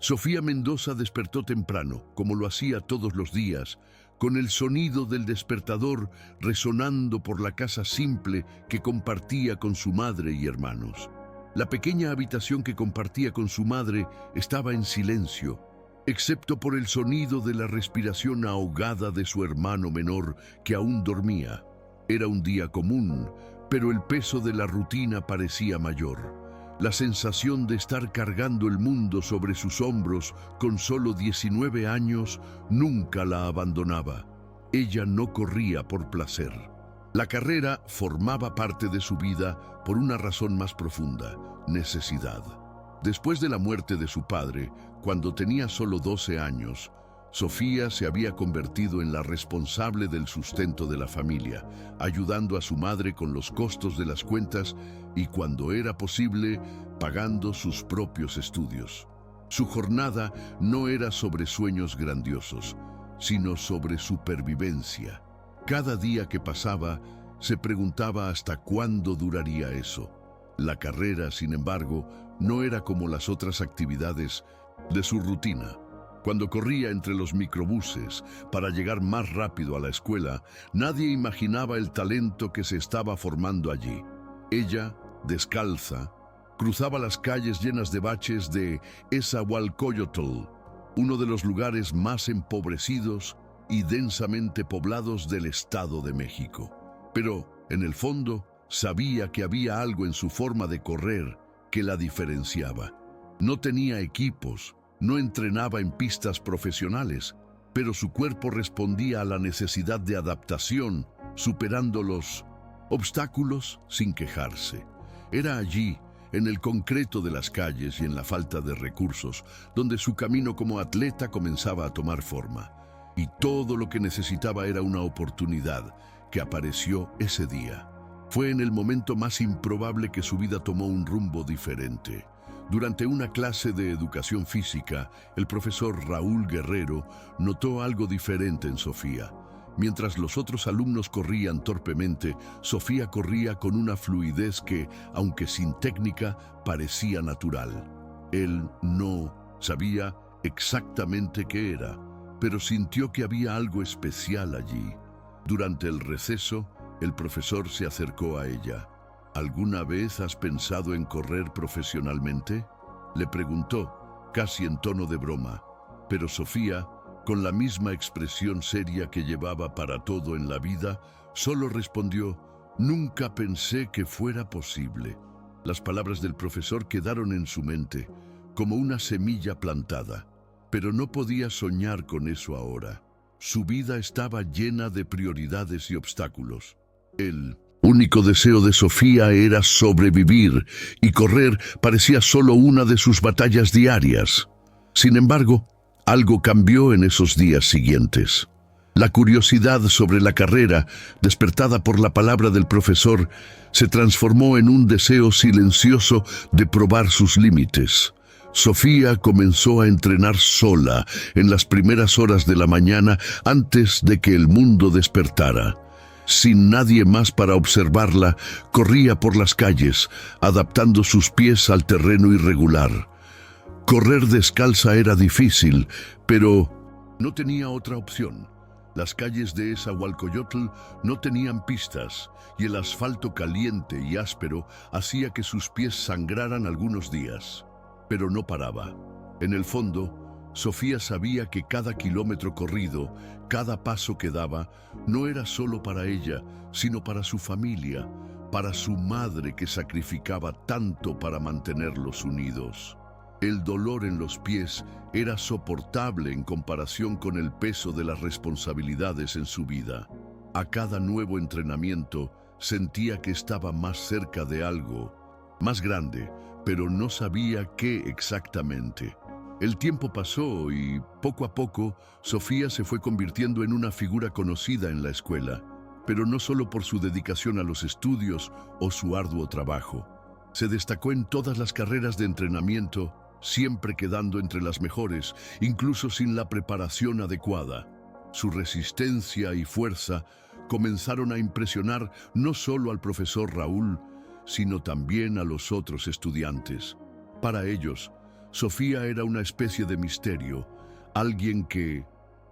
Sofía Mendoza despertó temprano, como lo hacía todos los días, con el sonido del despertador resonando por la casa simple que compartía con su madre y hermanos. La pequeña habitación que compartía con su madre estaba en silencio, excepto por el sonido de la respiración ahogada de su hermano menor que aún dormía. Era un día común, pero el peso de la rutina parecía mayor. La sensación de estar cargando el mundo sobre sus hombros con solo 19 años nunca la abandonaba. Ella no corría por placer. La carrera formaba parte de su vida por una razón más profunda: necesidad. Después de la muerte de su padre, cuando tenía solo 12 años, Sofía se había convertido en la responsable del sustento de la familia, ayudando a su madre con los costos de las cuentas y, cuando era posible, pagando sus propios estudios. Su jornada no era sobre sueños grandiosos, sino sobre supervivencia. Cada día que pasaba, se preguntaba hasta cuándo duraría eso. La carrera, sin embargo, no era como las otras actividades de su rutina. Cuando corría entre los microbuses para llegar más rápido a la escuela, nadie imaginaba el talento que se estaba formando allí. Ella, descalza, cruzaba las calles llenas de baches de Esahualcoyotl, uno de los lugares más empobrecidos y densamente poblados del Estado de México. Pero, en el fondo, sabía que había algo en su forma de correr que la diferenciaba. No tenía equipos, no entrenaba en pistas profesionales, pero su cuerpo respondía a la necesidad de adaptación, superando los obstáculos sin quejarse. Era allí, en el concreto de las calles y en la falta de recursos, donde su camino como atleta comenzaba a tomar forma. Y todo lo que necesitaba era una oportunidad que apareció ese día. Fue en el momento más improbable que su vida tomó un rumbo diferente. Durante una clase de educación física, el profesor Raúl Guerrero notó algo diferente en Sofía. Mientras los otros alumnos corrían torpemente, Sofía corría con una fluidez que, aunque sin técnica, parecía natural. Él no sabía exactamente qué era, pero sintió que había algo especial allí. Durante el receso, el profesor se acercó a ella. ¿Alguna vez has pensado en correr profesionalmente?, le preguntó, casi en tono de broma. Pero Sofía, con la misma expresión seria que llevaba para todo en la vida, solo respondió: «Nunca pensé que fuera posible». Las palabras del profesor quedaron en su mente, como una semilla plantada. Pero no podía soñar con eso ahora. Su vida estaba llena de prioridades y obstáculos. El único deseo de Sofía era sobrevivir, y correr parecía solo una de sus batallas diarias. Sin embargo, algo cambió en esos días siguientes. La curiosidad sobre la carrera, despertada por la palabra del profesor, se transformó en un deseo silencioso de probar sus límites. Sofía comenzó a entrenar sola en las primeras horas de la mañana antes de que el mundo despertara. Sin nadie más para observarla, corría por las calles, adaptando sus pies al terreno irregular. Correr descalza era difícil, pero no tenía otra opción. Las calles de Esahualcoyotl no tenían pistas, y el asfalto caliente y áspero hacía que sus pies sangraran algunos días. Pero no paraba. En el fondo, Sofía sabía que cada kilómetro corrido, cada paso que daba, no era solo para ella, sino para su familia, para su madre que sacrificaba tanto para mantenerlos unidos. El dolor en los pies era soportable en comparación con el peso de las responsabilidades en su vida. A cada nuevo entrenamiento sentía que estaba más cerca de algo más grande, pero no sabía qué exactamente. El tiempo pasó y, poco a poco, Sofía se fue convirtiendo en una figura conocida en la escuela, pero no solo por su dedicación a los estudios o su arduo trabajo. Se destacó en todas las carreras de entrenamiento, siempre quedando entre las mejores, incluso sin la preparación adecuada. Su resistencia y fuerza comenzaron a impresionar no solo al profesor Raúl, sino también a los otros estudiantes. Para ellos, Sofía era una especie de misterio, alguien que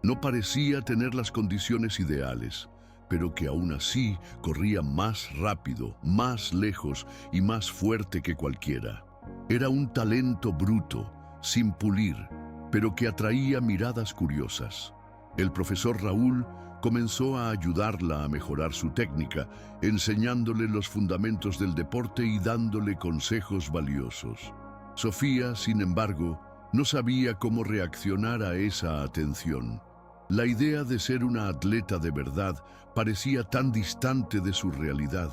no parecía tener las condiciones ideales, pero que aún así corría más rápido, más lejos y más fuerte que cualquiera. Era un talento bruto, sin pulir, pero que atraía miradas curiosas. El profesor Raúl comenzó a ayudarla a mejorar su técnica, enseñándole los fundamentos del deporte y dándole consejos valiosos. Sofía, sin embargo, no sabía cómo reaccionar a esa atención. La idea de ser una atleta de verdad parecía tan distante de su realidad,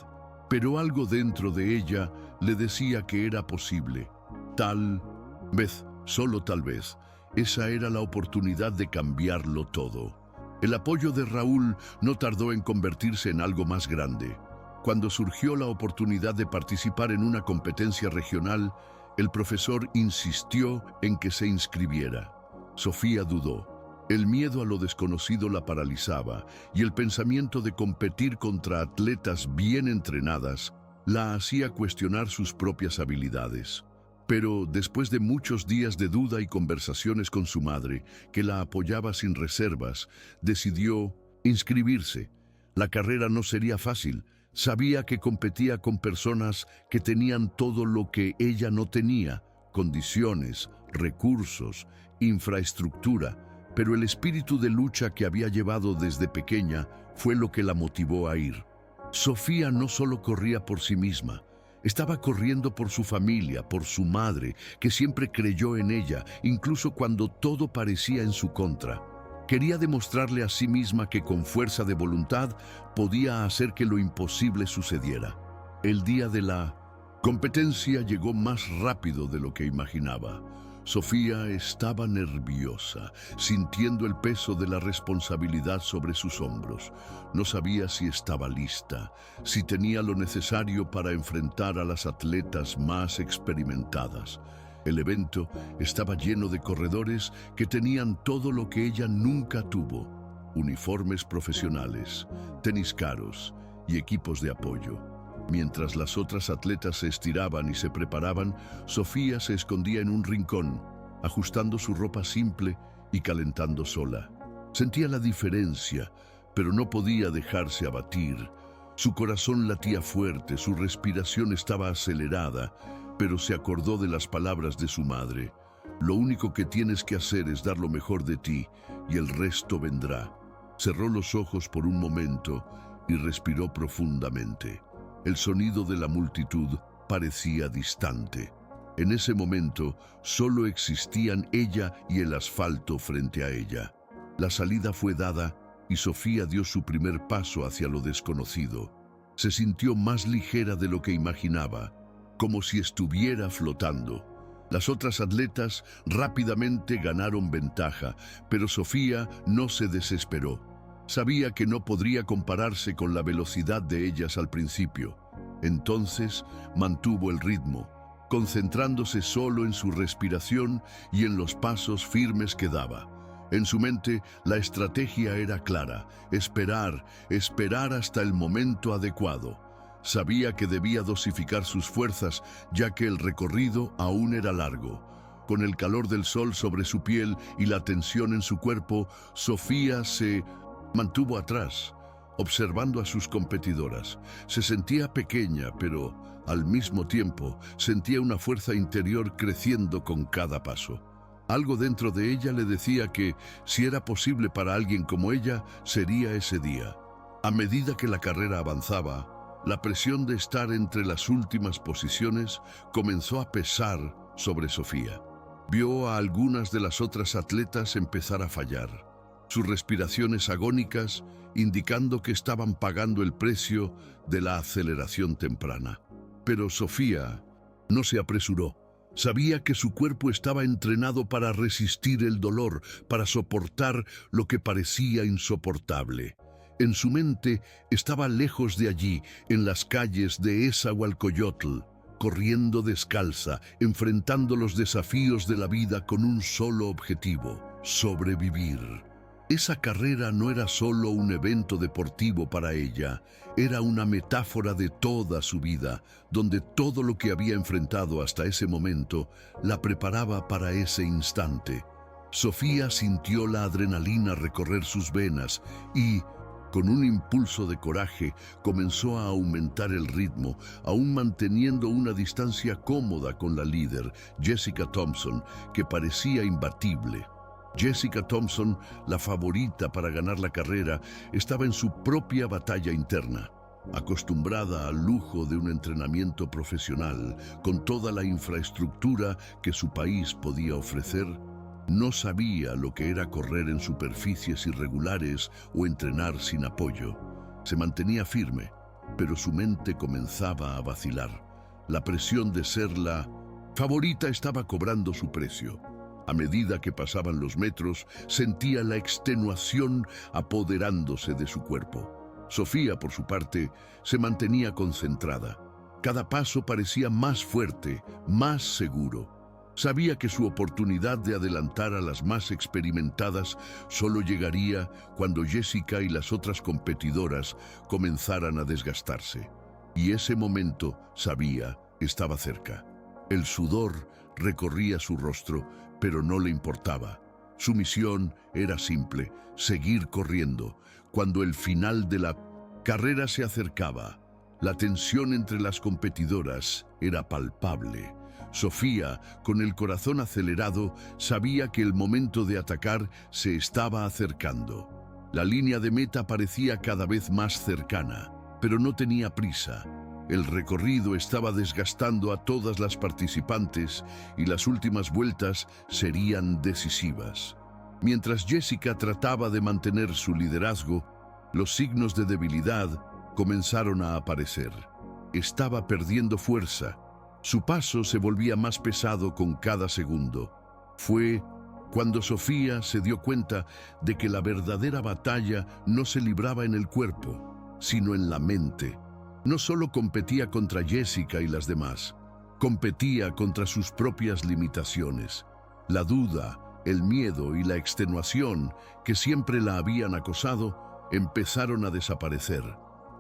pero algo dentro de ella le decía que era posible. Tal vez, solo tal vez, esa era la oportunidad de cambiarlo todo. El apoyo de Raúl no tardó en convertirse en algo más grande. Cuando surgió la oportunidad de participar en una competencia regional, el profesor insistió en que se inscribiera. Sofía dudó. El miedo a lo desconocido la paralizaba y el pensamiento de competir contra atletas bien entrenadas la hacía cuestionar sus propias habilidades. Pero después de muchos días de duda y conversaciones con su madre, que la apoyaba sin reservas, decidió inscribirse. La carrera no sería fácil. Sabía que competía con personas que tenían todo lo que ella no tenía: condiciones, recursos, infraestructura, pero el espíritu de lucha que había llevado desde pequeña fue lo que la motivó a ir. Sofía no solo corría por sí misma, estaba corriendo por su familia, por su madre, que siempre creyó en ella, incluso cuando todo parecía en su contra. Quería demostrarle a sí misma que con fuerza de voluntad podía hacer que lo imposible sucediera. El día de la competencia llegó más rápido de lo que imaginaba. Sofía estaba nerviosa, sintiendo el peso de la responsabilidad sobre sus hombros. No sabía si estaba lista, si tenía lo necesario para enfrentar a las atletas más experimentadas. El evento estaba lleno de corredores que tenían todo lo que ella nunca tuvo: uniformes profesionales, tenis caros y equipos de apoyo. Mientras las otras atletas se estiraban y se preparaban, Sofía se escondía en un rincón, ajustando su ropa simple y calentando sola. Sentía la diferencia, pero no podía dejarse abatir. Su corazón latía fuerte, su respiración estaba acelerada, pero se acordó de las palabras de su madre: lo único que tienes que hacer es dar lo mejor de ti y el resto vendrá. Cerró los ojos por un momento y respiró profundamente. El sonido de la multitud parecía distante. En ese momento solo existían ella y el asfalto frente a ella. La salida fue dada y Sofía dio su primer paso hacia lo desconocido. Se sintió más ligera de lo que imaginaba, como si estuviera flotando. Las otras atletas rápidamente ganaron ventaja, pero Sofía no se desesperó. Sabía que no podría compararse con la velocidad de ellas al principio. Entonces mantuvo el ritmo, concentrándose solo en su respiración y en los pasos firmes que daba. En su mente, la estrategia era clara: esperar hasta el momento adecuado. Sabía que debía dosificar sus fuerzas, ya que el recorrido aún era largo. Con el calor del sol sobre su piel y la tensión en su cuerpo, Sofía se mantuvo atrás, observando a sus competidoras. Se sentía pequeña, pero al mismo tiempo sentía una fuerza interior creciendo con cada paso. Algo dentro de ella le decía que, si era posible para alguien como ella, sería ese día. A medida que la carrera avanzaba, la presión de estar entre las últimas posiciones comenzó a pesar sobre Sofía. Vio a algunas de las otras atletas empezar a fallar, sus respiraciones agónicas indicando que estaban pagando el precio de la aceleración temprana. Pero Sofía no se apresuró. Sabía que su cuerpo estaba entrenado para resistir el dolor, para soportar lo que parecía insoportable. En su mente estaba lejos de allí, en las calles de Esahualcoyotl, corriendo descalza, enfrentando los desafíos de la vida con un solo objetivo: sobrevivir. Esa carrera no era solo un evento deportivo para ella, era una metáfora de toda su vida, donde todo lo que había enfrentado hasta ese momento la preparaba para ese instante. Sofía sintió la adrenalina recorrer sus venas y, con un impulso de coraje, comenzó a aumentar el ritmo, aún manteniendo una distancia cómoda con la líder, Jessica Thompson, que parecía imbatible. Jessica Thompson, la favorita para ganar la carrera, estaba en su propia batalla interna. Acostumbrada al lujo de un entrenamiento profesional, con toda la infraestructura que su país podía ofrecer, no sabía lo que era correr en superficies irregulares o entrenar sin apoyo. Se mantenía firme, pero su mente comenzaba a vacilar. La presión de ser la favorita estaba cobrando su precio. A medida que pasaban los metros, sentía la extenuación apoderándose de su cuerpo. Sofía, por su parte, se mantenía concentrada. Cada paso parecía más fuerte, más seguro. Sabía que su oportunidad de adelantar a las más experimentadas solo llegaría cuando Jessica y las otras competidoras comenzaran a desgastarse. Y ese momento, sabía, estaba cerca. El sudor recorría su rostro, pero no le importaba. Su misión era simple: seguir corriendo. Cuando el final de la carrera se acercaba, la tensión entre las competidoras era palpable. Sofía, con el corazón acelerado, sabía que el momento de atacar se estaba acercando. La línea de meta parecía cada vez más cercana, pero no tenía prisa. El recorrido estaba desgastando a todas las participantes y las últimas vueltas serían decisivas. Mientras Jessica trataba de mantener su liderazgo, los signos de debilidad comenzaron a aparecer. Estaba perdiendo fuerza. Su paso se volvía más pesado con cada segundo. Fue cuando Sofía se dio cuenta de que la verdadera batalla no se libraba en el cuerpo, sino en la mente. No solo competía contra Jessica y las demás, competía contra sus propias limitaciones. La duda, el miedo y la extenuación que siempre la habían acosado empezaron a desaparecer.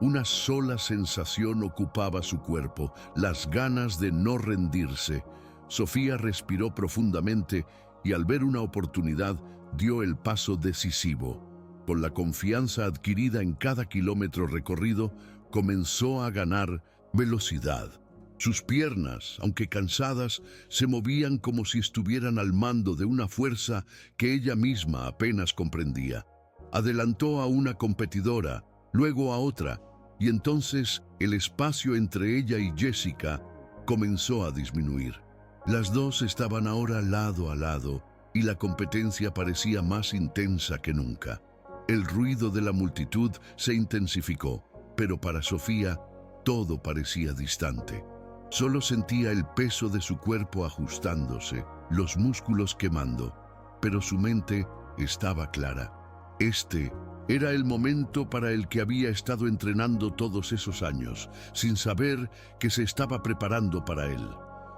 Una sola sensación ocupaba su cuerpo: las ganas de no rendirse. Sofía respiró profundamente y, al ver una oportunidad, dio el paso decisivo. Con la confianza adquirida en cada kilómetro recorrido, comenzó a ganar velocidad. Sus piernas, aunque cansadas, se movían como si estuvieran al mando de una fuerza que ella misma apenas comprendía. Adelantó a una competidora, luego a otra, y entonces el espacio entre ella y Jessica comenzó a disminuir. Las dos estaban ahora lado a lado y la competencia parecía más intensa que nunca. El ruido de la multitud se intensificó, pero para Sofía todo parecía distante. Solo sentía el peso de su cuerpo ajustándose, los músculos quemando, pero su mente estaba clara. Este era el momento para el que había estado entrenando todos esos años, sin saber que se estaba preparando para él.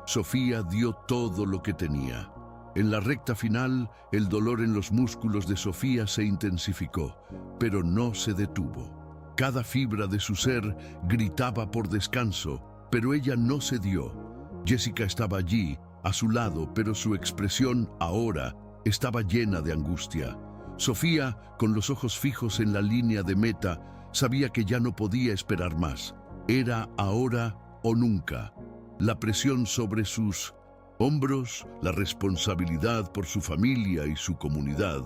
Sofía dio todo lo que tenía. En la recta final, el dolor en los músculos de Sofía se intensificó, pero no se detuvo. Cada fibra de su ser gritaba por descanso, pero ella no cedió. Jessica estaba allí, a su lado, pero su expresión ahora estaba llena de angustia. Sofía, con los ojos fijos en la línea de meta, sabía que ya no podía esperar más. Era ahora o nunca. La presión sobre sus hombros, la responsabilidad por su familia y su comunidad,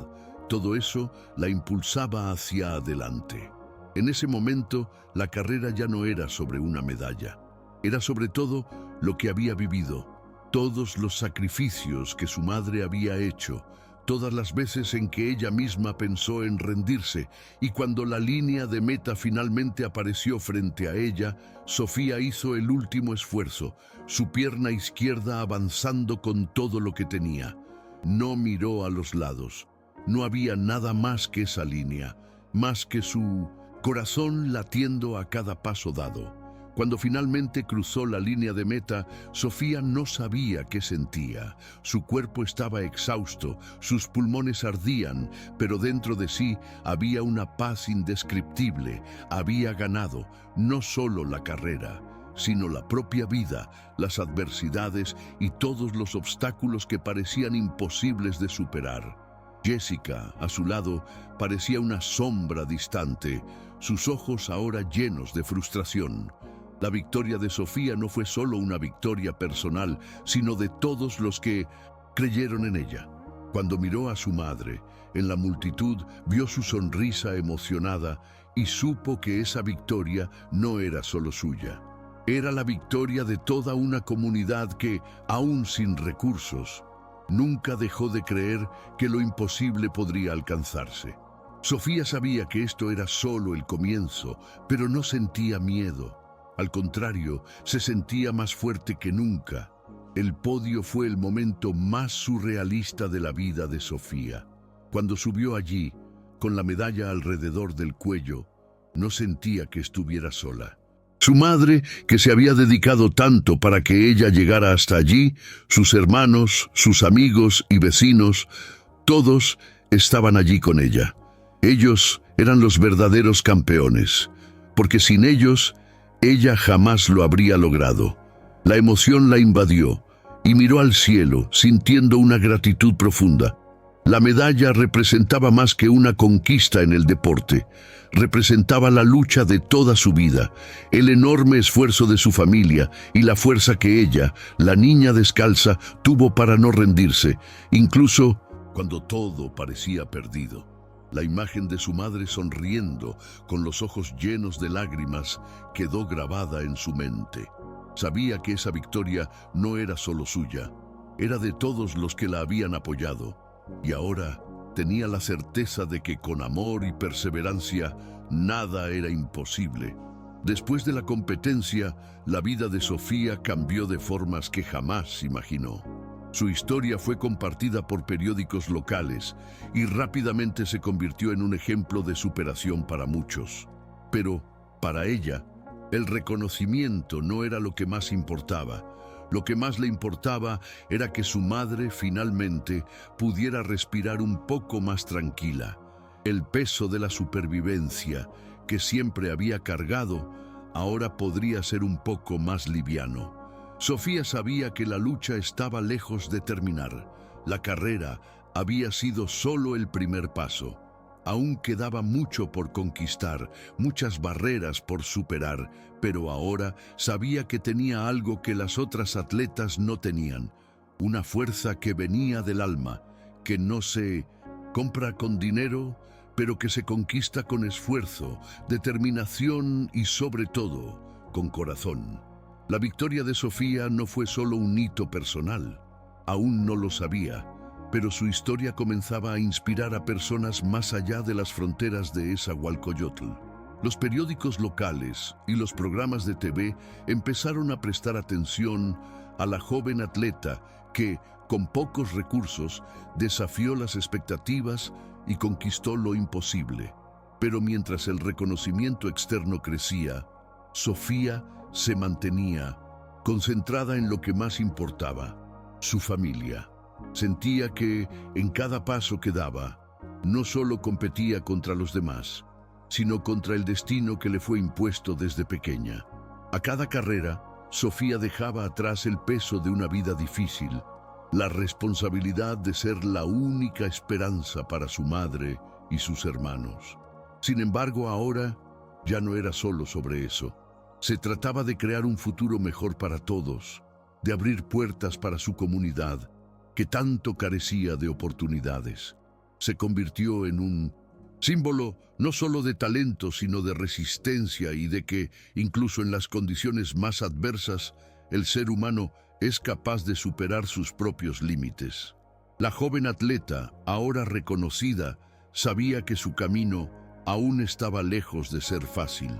todo eso la impulsaba hacia adelante. En ese momento, la carrera ya no era sobre una medalla. Era sobre todo lo que había vivido, todos los sacrificios que su madre había hecho, todas las veces en que ella misma pensó en rendirse, y cuando la línea de meta finalmente apareció frente a ella, Sofía hizo el último esfuerzo, su pierna izquierda avanzando con todo lo que tenía. No miró a los lados. No había nada más que esa línea, más que su corazón latiendo a cada paso dado. Cuando finalmente cruzó la línea de meta, Sofía no sabía qué sentía. Su cuerpo estaba exhausto, sus pulmones ardían, pero dentro de sí había una paz indescriptible. Había ganado no solo la carrera, sino la propia vida, las adversidades y todos los obstáculos que parecían imposibles de superar. Jessica, a su lado, parecía una sombra distante, sus ojos ahora llenos de frustración. La victoria de Sofía no fue solo una victoria personal, sino de todos los que creyeron en ella. Cuando miró a su madre, en la multitud vio su sonrisa emocionada y supo que esa victoria no era solo suya. Era la victoria de toda una comunidad que, aún sin recursos, nunca dejó de creer que lo imposible podría alcanzarse. Sofía sabía que esto era solo el comienzo, pero no sentía miedo. Al contrario, se sentía más fuerte que nunca. El podio fue el momento más surrealista de la vida de Sofía. Cuando subió allí, con la medalla alrededor del cuello, no sentía que estuviera sola. Su madre, que se había dedicado tanto para que ella llegara hasta allí, sus hermanos, sus amigos y vecinos, todos estaban allí con ella. Ellos eran los verdaderos campeones, porque sin ellos, ella jamás lo habría logrado. La emoción la invadió y miró al cielo, sintiendo una gratitud profunda. La medalla representaba más que una conquista en el deporte. Representaba la lucha de toda su vida, el enorme esfuerzo de su familia y la fuerza que ella, la niña descalza, tuvo para no rendirse, incluso cuando todo parecía perdido. La imagen de su madre sonriendo, con los ojos llenos de lágrimas, quedó grabada en su mente. Sabía que esa victoria no era solo suya, era de todos los que la habían apoyado. Y ahora tenía la certeza de que con amor y perseverancia nada era imposible. Después de la competencia, la vida de Sofía cambió de formas que jamás imaginó. Su historia fue compartida por periódicos locales y rápidamente se convirtió en un ejemplo de superación para muchos. Pero, para ella, el reconocimiento no era lo que más importaba. Lo que más le importaba era que su madre finalmente pudiera respirar un poco más tranquila. El peso de la supervivencia que siempre había cargado ahora podría ser un poco más liviano. Sofía sabía que la lucha estaba lejos de terminar. La carrera había sido solo el primer paso. Aún quedaba mucho por conquistar, muchas barreras por superar, pero ahora sabía que tenía algo que las otras atletas no tenían. Una fuerza que venía del alma, que no se compra con dinero, pero que se conquista con esfuerzo, determinación y sobre todo, con corazón. La victoria de Sofía no fue solo un hito personal. Aún no lo sabía, pero su historia comenzaba a inspirar a personas más allá de las fronteras de Nezahualcóyotl. Los periódicos locales y los programas de TV empezaron a prestar atención a la joven atleta que, con pocos recursos, desafió las expectativas y conquistó lo imposible. Pero mientras el reconocimiento externo crecía, Sofía se mantenía concentrada en lo que más importaba, su familia. Sentía que, en cada paso que daba, no solo competía contra los demás, sino contra el destino que le fue impuesto desde pequeña. A cada carrera, Sofía dejaba atrás el peso de una vida difícil, la responsabilidad de ser la única esperanza para su madre y sus hermanos. Sin embargo, ahora ya no era solo sobre eso. Se trataba de crear un futuro mejor para todos, de abrir puertas para su comunidad, que tanto carecía de oportunidades. Se convirtió en un símbolo no solo de talento, sino de resistencia y de que, incluso en las condiciones más adversas, el ser humano es capaz de superar sus propios límites. La joven atleta, ahora reconocida, sabía que su camino aún estaba lejos de ser fácil.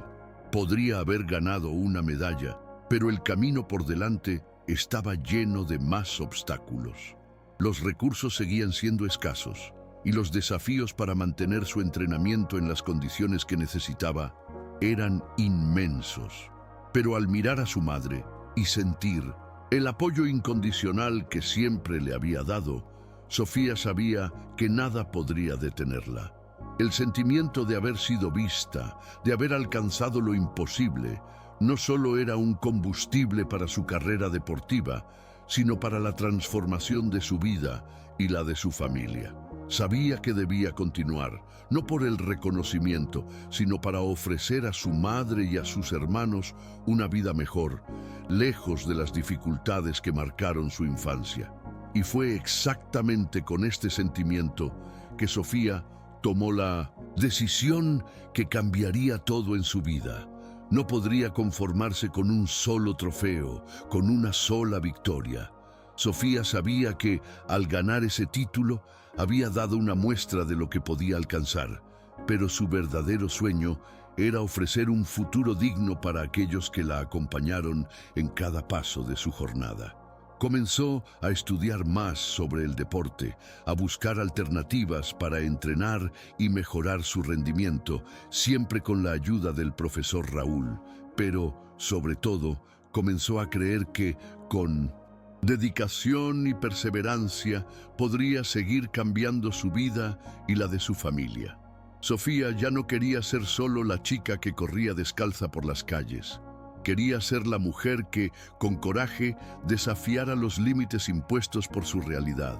Podría haber ganado una medalla, pero el camino por delante estaba lleno de más obstáculos. Los recursos seguían siendo escasos y los desafíos para mantener su entrenamiento en las condiciones que necesitaba eran inmensos. Pero al mirar a su madre y sentir el apoyo incondicional que siempre le había dado, Sofía sabía que nada podría detenerla. El sentimiento de haber sido vista, de haber alcanzado lo imposible, no solo era un combustible para su carrera deportiva, sino para la transformación de su vida y la de su familia. Sabía que debía continuar, no por el reconocimiento, sino para ofrecer a su madre y a sus hermanos una vida mejor, lejos de las dificultades que marcaron su infancia. Y fue exactamente con este sentimiento que Sofía tomó la decisión que cambiaría todo en su vida. No podría conformarse con un solo trofeo, con una sola victoria. Sofía sabía que, al ganar ese título, había dado una muestra de lo que podía alcanzar, pero su verdadero sueño era ofrecer un futuro digno para aquellos que la acompañaron en cada paso de su jornada. Comenzó a estudiar más sobre el deporte, a buscar alternativas para entrenar y mejorar su rendimiento, siempre con la ayuda del profesor Raúl, pero, sobre todo, comenzó a creer que, con dedicación y perseverancia, podría seguir cambiando su vida y la de su familia. Sofía ya no quería ser solo la chica que corría descalza por las calles. Quería ser la mujer que, con coraje, desafiara los límites impuestos por su realidad.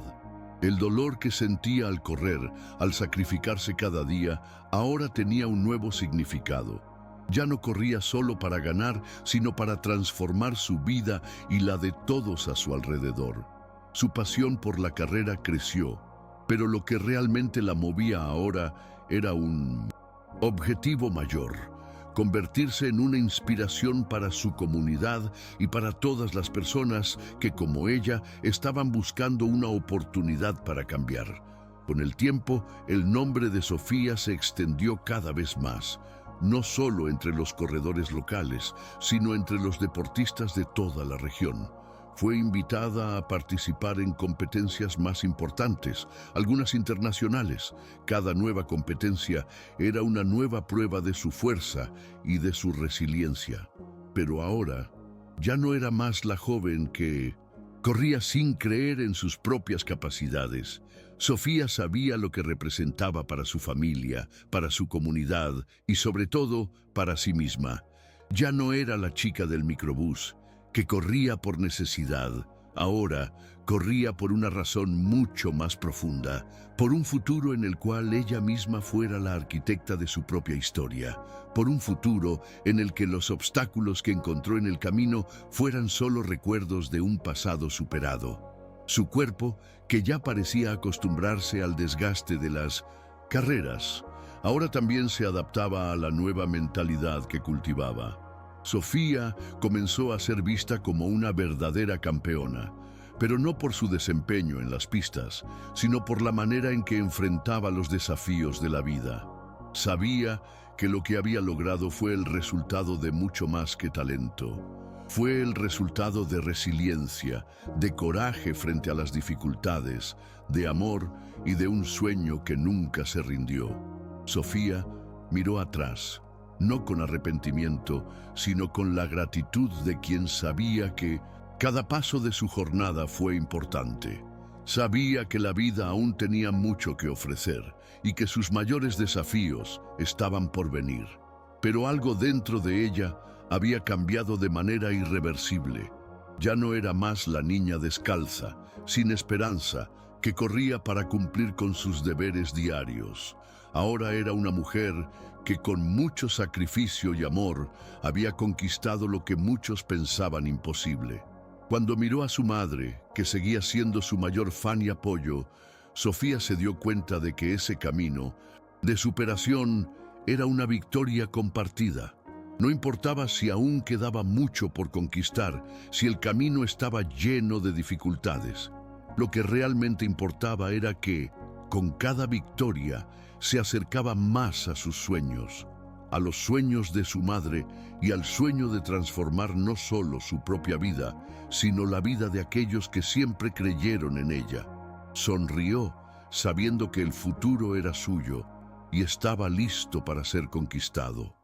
El dolor que sentía al correr, al sacrificarse cada día, ahora tenía un nuevo significado. Ya no corría solo para ganar, sino para transformar su vida y la de todos a su alrededor. Su pasión por la carrera creció, pero lo que realmente la movía ahora era un objetivo mayor: convertirse en una inspiración para su comunidad y para todas las personas que, como ella, estaban buscando una oportunidad para cambiar. Con el tiempo, el nombre de Sofía se extendió cada vez más, no solo entre los corredores locales, sino entre los deportistas de toda la región. Fue invitada a participar en competencias más importantes, algunas internacionales. Cada nueva competencia era una nueva prueba de su fuerza y de su resiliencia. Pero ahora, ya no era más la joven que corría sin creer en sus propias capacidades. Sofía sabía lo que representaba para su familia, para su comunidad y, sobre todo, para sí misma. Ya no era la chica del microbús, que corría por necesidad. Ahora corría por una razón mucho más profunda, por un futuro en el cual ella misma fuera la arquitecta de su propia historia, por un futuro en el que los obstáculos que encontró en el camino fueran solo recuerdos de un pasado superado. Su cuerpo, que ya parecía acostumbrarse al desgaste de las carreras, ahora también se adaptaba a la nueva mentalidad que cultivaba. Sofía comenzó a ser vista como una verdadera campeona, pero no por su desempeño en las pistas, sino por la manera en que enfrentaba los desafíos de la vida. Sabía que lo que había logrado fue el resultado de mucho más que talento. Fue el resultado de resiliencia, de coraje frente a las dificultades, de amor y de un sueño que nunca se rindió. Sofía miró atrás, no con arrepentimiento, sino con la gratitud de quien sabía que cada paso de su jornada fue importante. Sabía que la vida aún tenía mucho que ofrecer y que sus mayores desafíos estaban por venir. Pero algo dentro de ella había cambiado de manera irreversible. Ya no era más la niña descalza, sin esperanza, que corría para cumplir con sus deberes diarios. Ahora era una mujer que con mucho sacrificio y amor había conquistado lo que muchos pensaban imposible. Cuando miró a su madre, que seguía siendo su mayor fan y apoyo, Sofía se dio cuenta de que ese camino de superación era una victoria compartida. No importaba si aún quedaba mucho por conquistar, si el camino estaba lleno de dificultades. Lo que realmente importaba era que, con cada victoria, se acercaba más a sus sueños, a los sueños de su madre y al sueño de transformar no solo su propia vida, sino la vida de aquellos que siempre creyeron en ella. Sonrió, sabiendo que el futuro era suyo y estaba listo para ser conquistado.